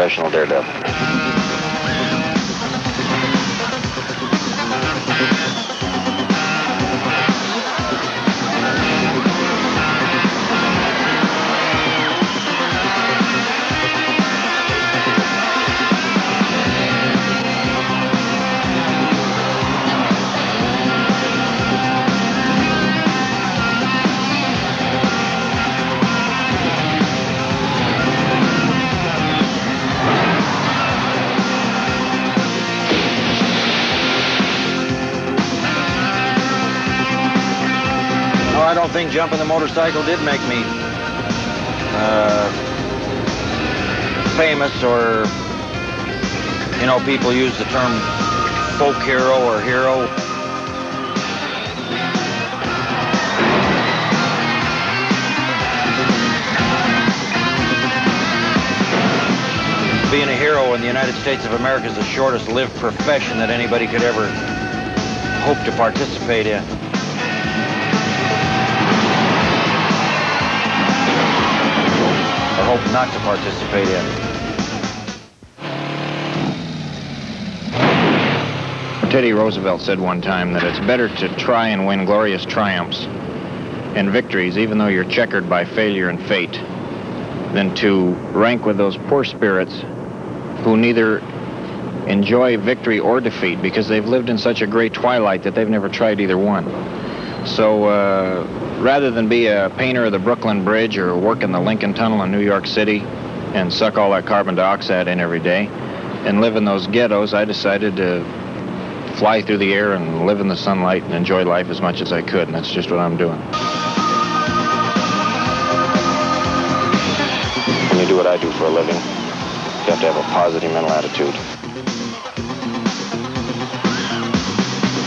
professional daredevil. I don't think jumping the motorcycle did make me famous, or, you know, people use the term folk hero or hero. Being a hero in the United States of America is the shortest lived profession that anybody could ever hope to participate in. Hope not to participate in. Teddy Roosevelt said one time that it's better to try and win glorious triumphs and victories, even though you're checkered by failure and fate, than to rank with those poor spirits who neither enjoy victory or defeat because they've lived in such a great twilight that they've never tried either one. So rather than be a painter of the Brooklyn Bridge or work in the Lincoln Tunnel in New York City and suck all that carbon dioxide in every day and live in those ghettos, I decided to fly through the air and live in the sunlight and enjoy life as much as I could, and that's just what I'm doing. When you do what I do for a living, you have to have a positive mental attitude.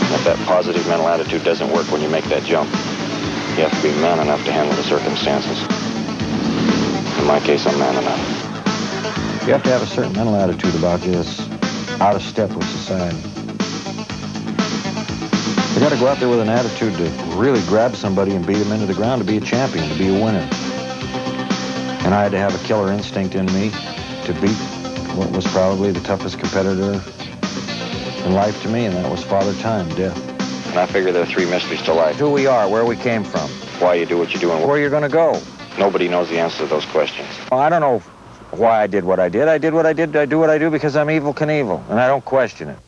If that positive mental attitude doesn't work when you make that jump, you have to be man enough to handle the circumstances. In my case, I'm man enough. You have to have a certain mental attitude about you that's out of step with society. You got to go out there with an attitude to really grab somebody and beat them into the ground, to be a champion, to be a winner. And I had to have a killer instinct in me to beat what was probably the toughest competitor in life to me, and that was Father Time, death. And I figure there are three mysteries to life. Who we are, where we came from. Why you do what you do, and where you're going to go. Nobody knows the answer to those questions. Well, I don't know why I did what I did. I did what I did. I do what I do because I'm Evel Knievel, and I don't question it.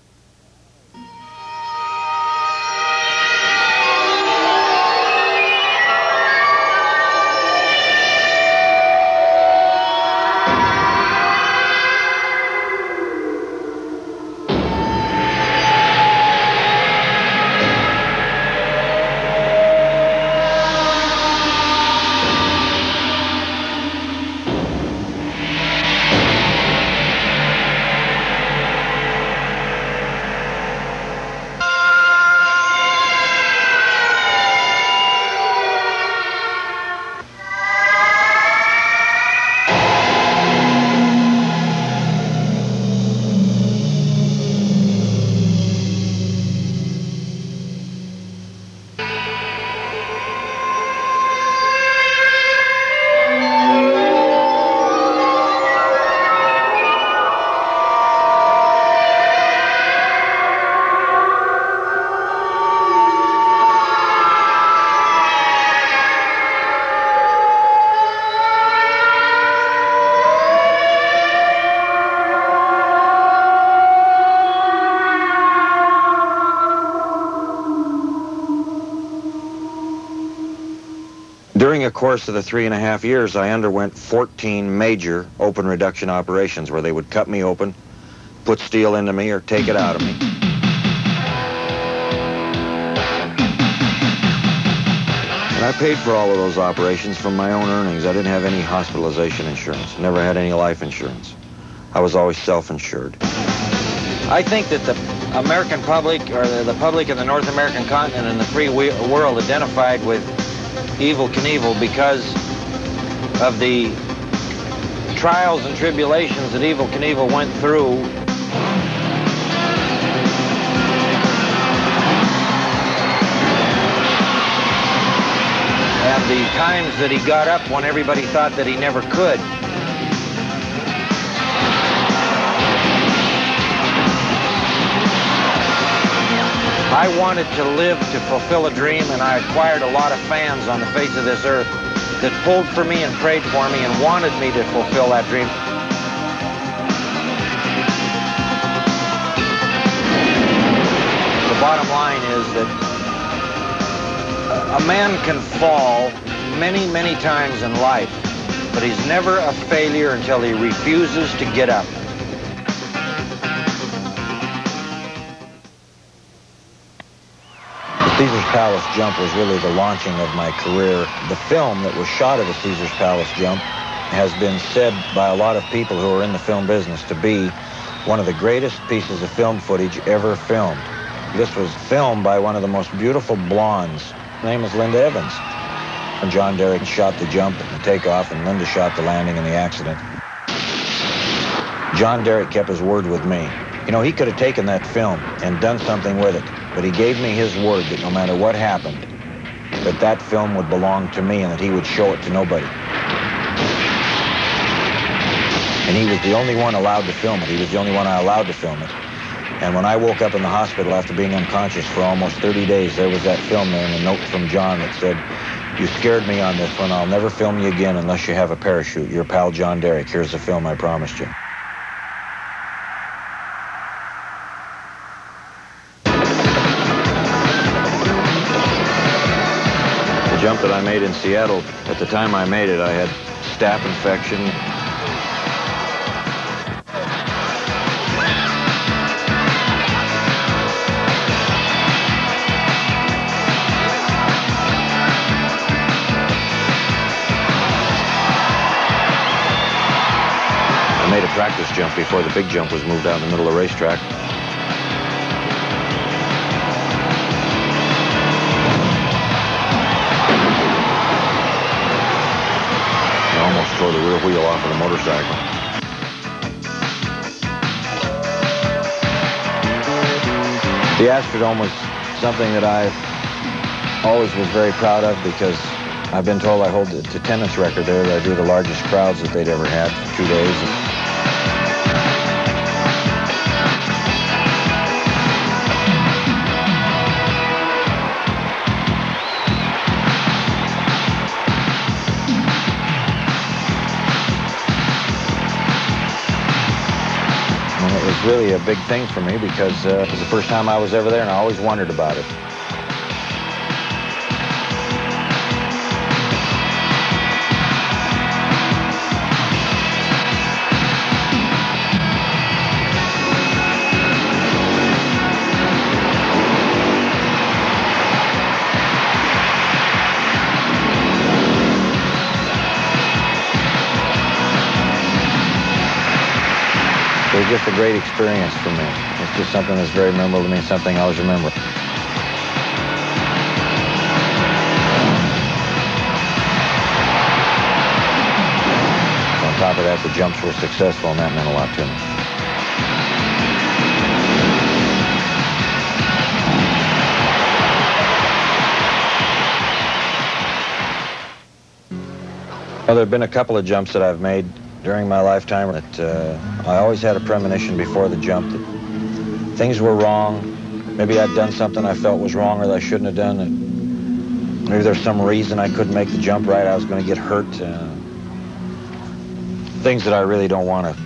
During a course of the 3.5 years, I underwent 14 major open reduction operations where they would cut me open, put steel into me, or take it out of me. And I paid for all of those operations from my own earnings. I didn't have any hospitalization insurance, never had any life insurance. I was always self-insured. I think that the American public, or the public in the North American continent and the free world, identified with Evel Knievel because of the trials and tribulations that Evel Knievel went through. And the times that he got up when everybody thought that he never could. I wanted to live to fulfill a dream, and I acquired a lot of fans on the face of this earth that pulled for me and prayed for me and wanted me to fulfill that dream. The bottom line is that a man can fall many, many times in life, but he's never a failure until he refuses to get up. The Caesar's Palace jump was really the launching of my career. The film that was shot of the Caesar's Palace jump has been said by a lot of people who are in the film business to be one of the greatest pieces of film footage ever filmed. This was filmed by one of the most beautiful blondes. Her name is Linda Evans. And John Derek shot the jump and the takeoff, and Linda shot the landing and the accident. John Derek kept his word with me. You know, he could have taken that film and done something with it, but he gave me his word that no matter what happened, that that film would belong to me and that he would show it to nobody. And he was the only one allowed to film it. He was the only one I allowed to film it. And when I woke up in the hospital after being unconscious for almost 30 days, there was that film there and a note from John that said, "You scared me on this one. I'll never film you again unless you have a parachute. Your pal John Derek. Here's the film I promised you." The jump that I made in Seattle, at the time I made it, I had staph infection. I made a practice jump before the big jump was moved out in the middle of the racetrack. I almost tore the rear wheel off of the motorcycle. The Astrodome was something that I always was very proud of because I've been told I hold the attendance record there, that I do the largest crowds that they'd ever had for 2 days. And it was really a big thing for me because it was the first time I was ever there and I always wondered about it. It was just a great experience for me. It's just something that's very memorable to me, something I always remember. On top of that, the jumps were successful, and that meant a lot to me. Well, there have been a couple of jumps that I've made during my lifetime that I always had a premonition before the jump that things were wrong. Maybe I'd done something I felt was wrong or that I shouldn't have done. And maybe there's some reason I couldn't make the jump right. I was going to get hurt. Things that I really don't want to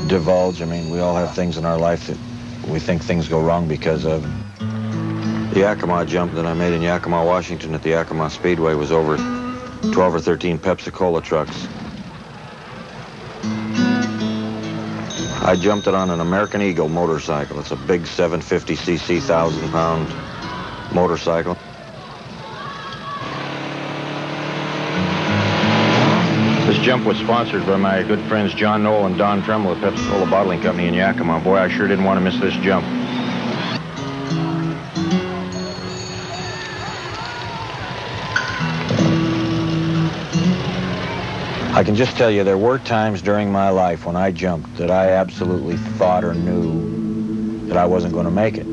divulge. I mean, we all have things in our life that we think things go wrong because of. The Yakima jump that I made in Yakima, Washington at the Yakima Speedway was over 12 or 13 Pepsi-Cola trucks. I jumped it on an American Eagle motorcycle. It's a big 750cc, 1,000-pound motorcycle. This jump was sponsored by my good friends John Knoll and Don Tremble at Pepsi-Cola Bottling Company in Yakima. Boy, I sure didn't want to miss this jump. I can just tell you there were times during my life when I jumped that I absolutely thought or knew that I wasn't going to make it.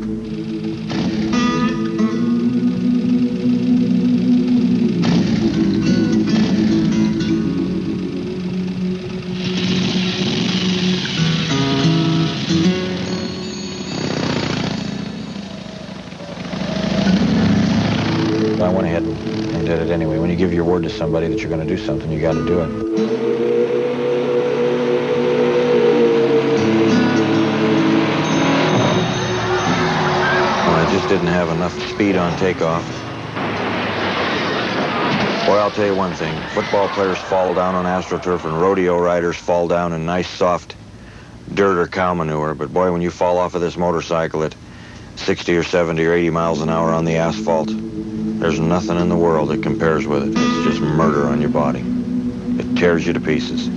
give your word to somebody that you're going to do something, you got to do it. Well, I just didn't have enough speed on takeoff. Boy, I'll tell you one thing. Football players fall down on AstroTurf, and rodeo riders fall down in nice, soft dirt or cow manure. But boy, when you fall off of this motorcycle at 60 or 70 or 80 miles an hour on the asphalt, there's nothing in the world that compares with it. It's just murder on your body. It tears you to pieces.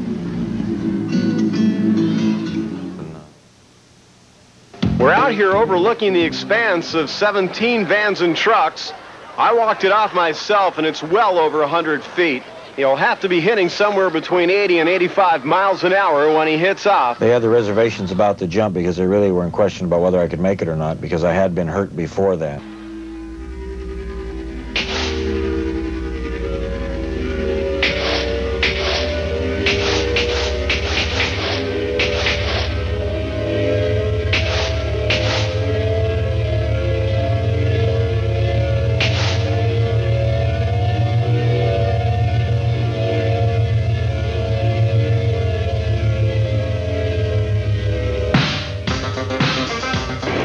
We're out here overlooking the expanse of 17 vans and trucks. I walked it off myself, and it's well over 100 feet. He'll have to be hitting somewhere between 80 and 85 miles an hour when he hits off. They had the reservations about the jump because they really were in question about whether I could make it or not, because I had been hurt before that.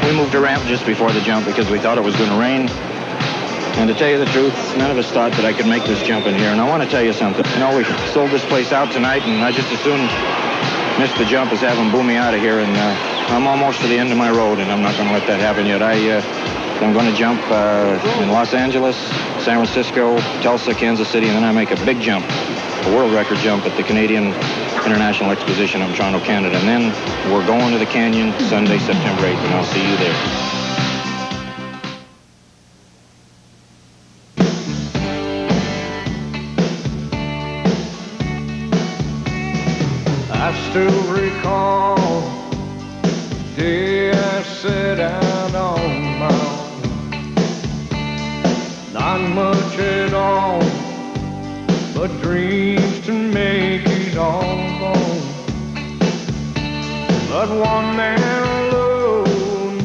We moved a ramp just before the jump because we thought it was going to rain. And to tell you the truth, none of us thought that I could make this jump in here. And I want to tell you something. You know, we sold this place out tonight, and I just as soon miss the jump as have them boom me out of here. And I'm almost to the end of my road, and I'm not going to let that happen yet. I'm going to jump in Los Angeles, San Francisco, Tulsa, Kansas City, and then I make a big jump, a world record jump at the Canadian International Exposition in Toronto, Canada. And then we're going to the Canyon Sunday, September 8th, and I'll see you there. I still recall the day I set out on my own. Not much at all, but dreams to make it all gone. But one man alone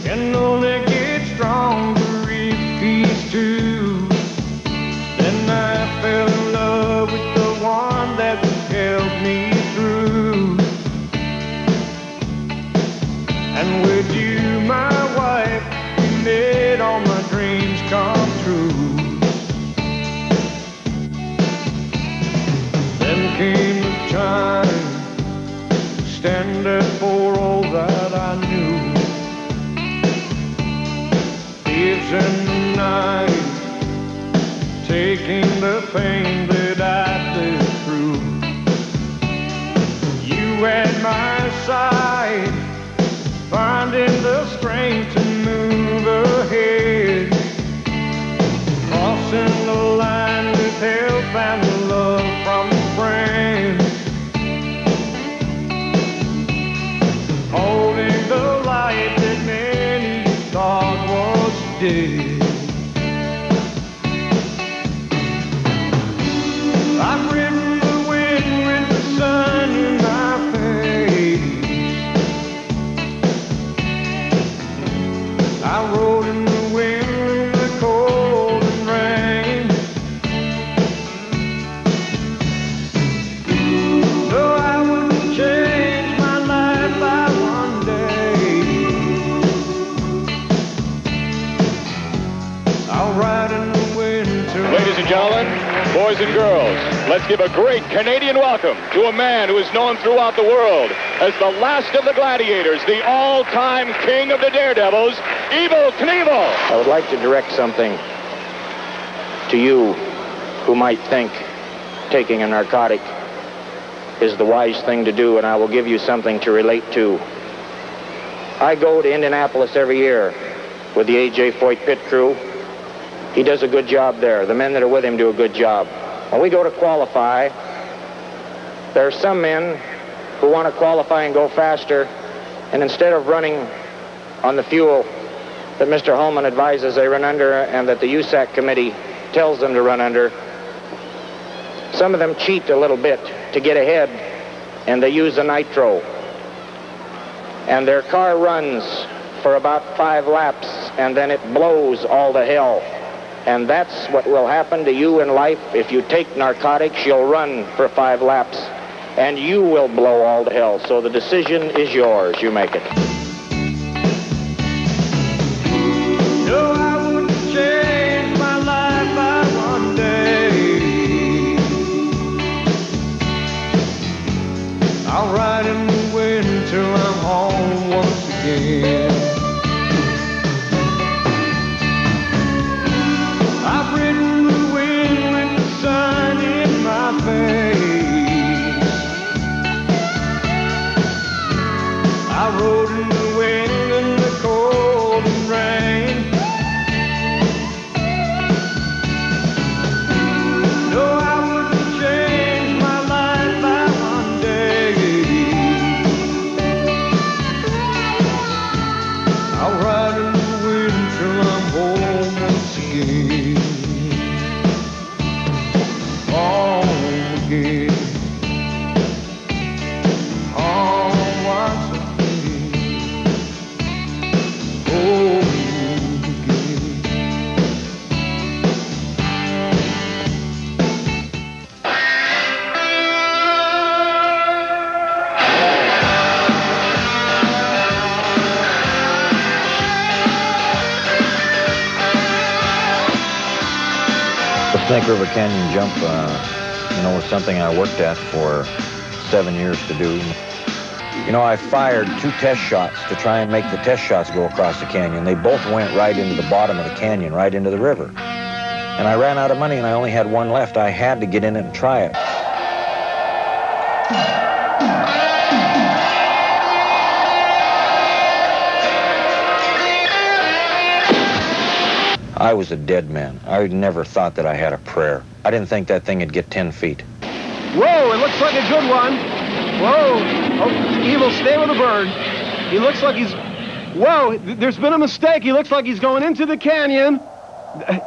can only get stronger if he's two. Then I fell in love with the one that would help me through. And with you, my wife, we made all my dreams come true. Then came the time to stand up for all that I knew. Thieves in the night, taking the pain that I lived through. You at my side, finding the strength to move ahead, crossing the line with help and love from a friend, holding the light that many thought was dead. I've ridden the wind with the sun in my face. I rode in the wind in the cold and rain. Though I wouldn't change my life by one day, I'll ride in the wind till... Ladies and gentlemen, boys and girls, let's give a great Canadian welcome to a man who is known throughout the world as the last of the gladiators, the all-time king of the daredevils, Evel Knievel. I would like to direct something to you who might think taking a narcotic is the wise thing to do, and I will give you something to relate to. I go to Indianapolis every year with the A.J. Foyt pit crew. He does a good job there. The men that are with him do a good job. When we go to qualify, there are some men who want to qualify and go faster, and instead of running on the fuel that Mr. Holman advises they run under and that the USAC committee tells them to run under, some of them cheat a little bit to get ahead, and they use a nitro. And their car runs for about 5 laps, and then it blows all to hell. And that's what will happen to you in life. If you take narcotics, you'll run for 5 laps, and you will blow all to hell. So the decision is yours. You make it. No, I wouldn't change my life by one day. I'll ride in the wind till I'm home once again. I've ridden the wind with the sun in my face. I rode in the wind and the cold and rain. No, I wouldn't change my life by one day. I'll ride in the wind till I'm home once again. Home again. Home once again. Home The Snake River Canyon jump, was something I worked at for 7 years to do. I fired 2 test shots to try and make the test shots go across the canyon. They both went right into the bottom of the canyon, right into the river. And I ran out of money and I only had 1 left. I had to get in it and try it. I was a dead man. I never thought that I had a prayer. I didn't think that thing would get 10 feet. Whoa, it looks like a good one. Whoa. Oh, Evel, stay with the bird. He looks like he's... Whoa, there's been a mistake. He looks like he's going into the canyon.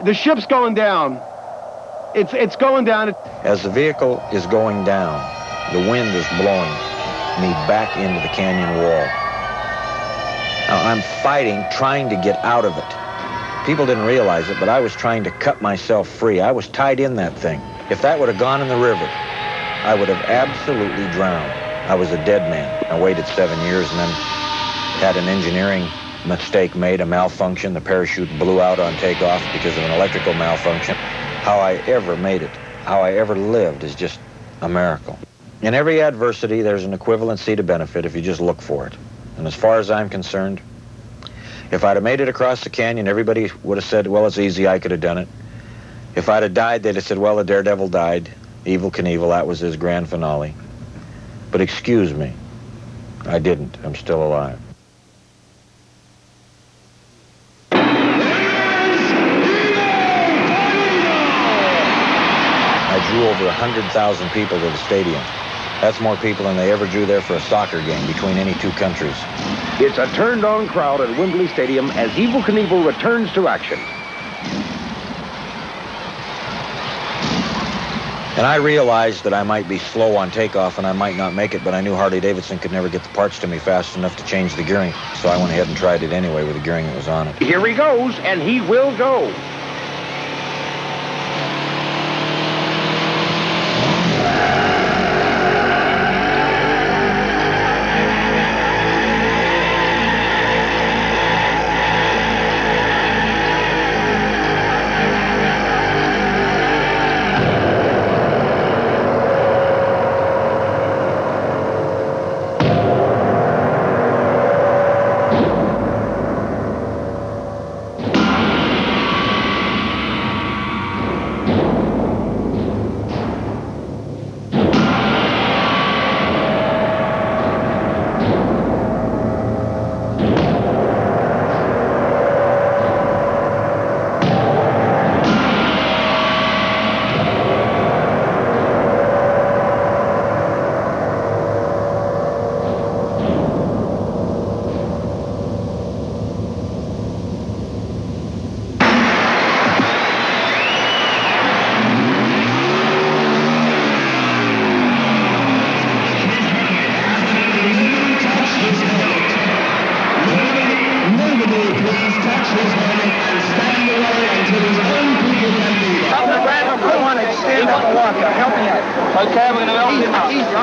The ship's going down. It's going down. As the vehicle is going down, the wind is blowing me back into the canyon wall. Now, I'm fighting, trying to get out of it. People didn't realize it, but I was trying to cut myself free. I was tied in that thing. If that would have gone in the river, I would have absolutely drowned. I was a dead man. I waited 7 years and then had an engineering mistake made, a malfunction. The parachute blew out on takeoff because of an electrical malfunction. How I ever made it, how I ever lived is just a miracle. In every adversity, there's an equivalency to benefit if you just look for it. And as far as I'm concerned, if I'd have made it across the canyon, everybody would have said, well, it's easy, I could have done it. If I'd have died, they'd have said, well, the daredevil died. Evel Knievel, that was his grand finale. But excuse me, I didn't. I'm still alive. I drew over 100,000 people to the stadium. That's more people than they ever drew there for a soccer game between any 2 countries. It's a turned-on crowd at Wembley Stadium as Evel Knievel returns to action. And I realized that I might be slow on takeoff and I might not make it, but I knew Harley-Davidson could never get the parts to me fast enough to change the gearing. So I went ahead and tried it anyway with the gearing that was on it. Here he goes, and he will go.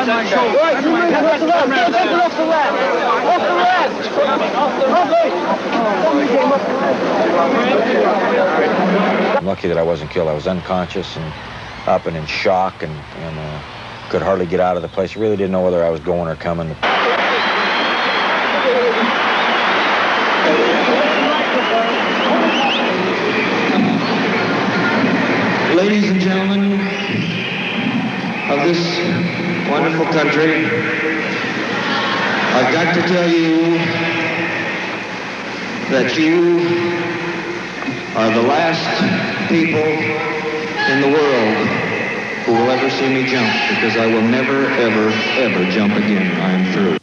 my shoulder. Right, off the left. I'm lucky that I wasn't killed. I was unconscious and up and in shock and could hardly get out of the place. Really didn't know whether I was going or coming. Ladies and gentlemen of this wonderful country, I've got to tell you that you are the last people in the world who will ever see me jump, because I will never, ever, ever jump again. I am through.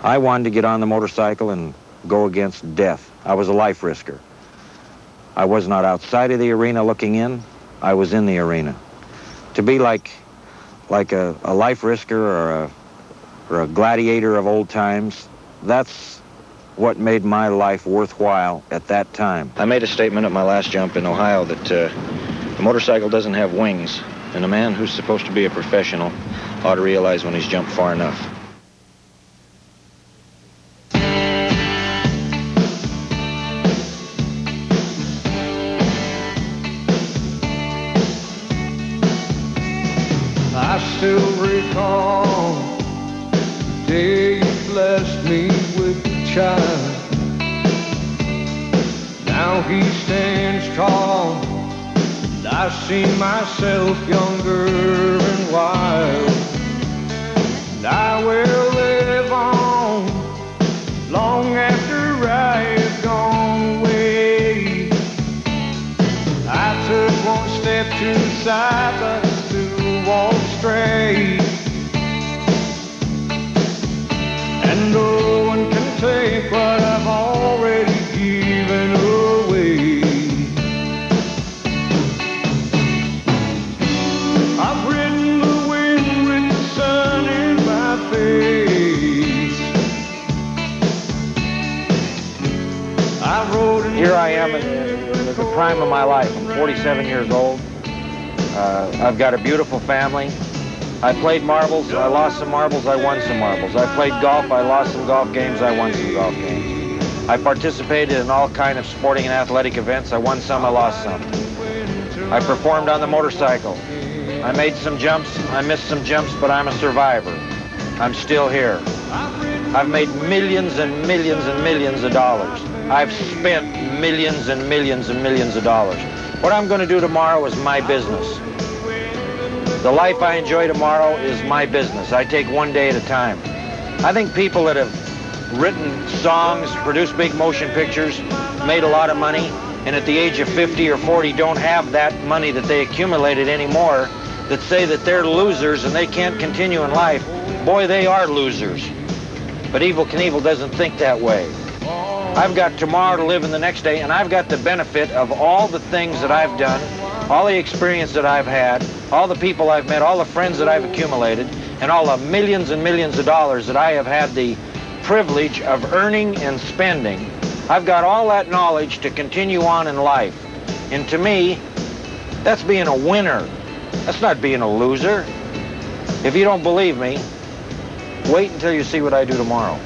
I wanted to get on the motorcycle and go against death. I was a life risker. I was not outside of the arena looking in. I was in the arena. To be like a life risker or a gladiator of old times, that's what made my life worthwhile at that time. I made a statement at my last jump in Ohio that the motorcycle doesn't have wings, and a man who's supposed to be a professional ought to realize when he's jumped far enough. I still recall the day you blessed me with a child. Now he stands tall, and I see myself younger and wild. And I will live on long after I have gone away. I took one step to the side, but walk straight, and no one can take what I've already given away. I've ridden the wind with the sun in my face. I rode Here I am at the prime of my life. I'm 47 years old. I've got a beautiful family. I played marbles. I lost some marbles. I won some marbles. I played golf. I lost some golf games. I won some golf games. I participated in all kind of sporting and athletic events. I won some. I lost some. I performed on the motorcycle. I made some jumps. I missed some jumps, but I'm a survivor. I'm still here. I've made millions and millions and millions of dollars. I've spent millions and millions and millions of dollars. What I'm going to do tomorrow is my business. The life I enjoy tomorrow is my business. I take one day at a time. I think people that have written songs, produced big motion pictures, made a lot of money, and at the age of 50 or 40 don't have that money that they accumulated anymore, that say that they're losers and they can't continue in life, boy, they are losers. But Evel Knievel doesn't think that way. I've got tomorrow to live in the next day, and I've got the benefit of all the things that I've done, all the experience that I've had, all the people I've met, all the friends that I've accumulated, and all the millions and millions of dollars that I have had the privilege of earning and spending. I've got all that knowledge to continue on in life. And to me, That's being a winner. That's not being a loser. If you don't believe me, wait until you see what I do tomorrow.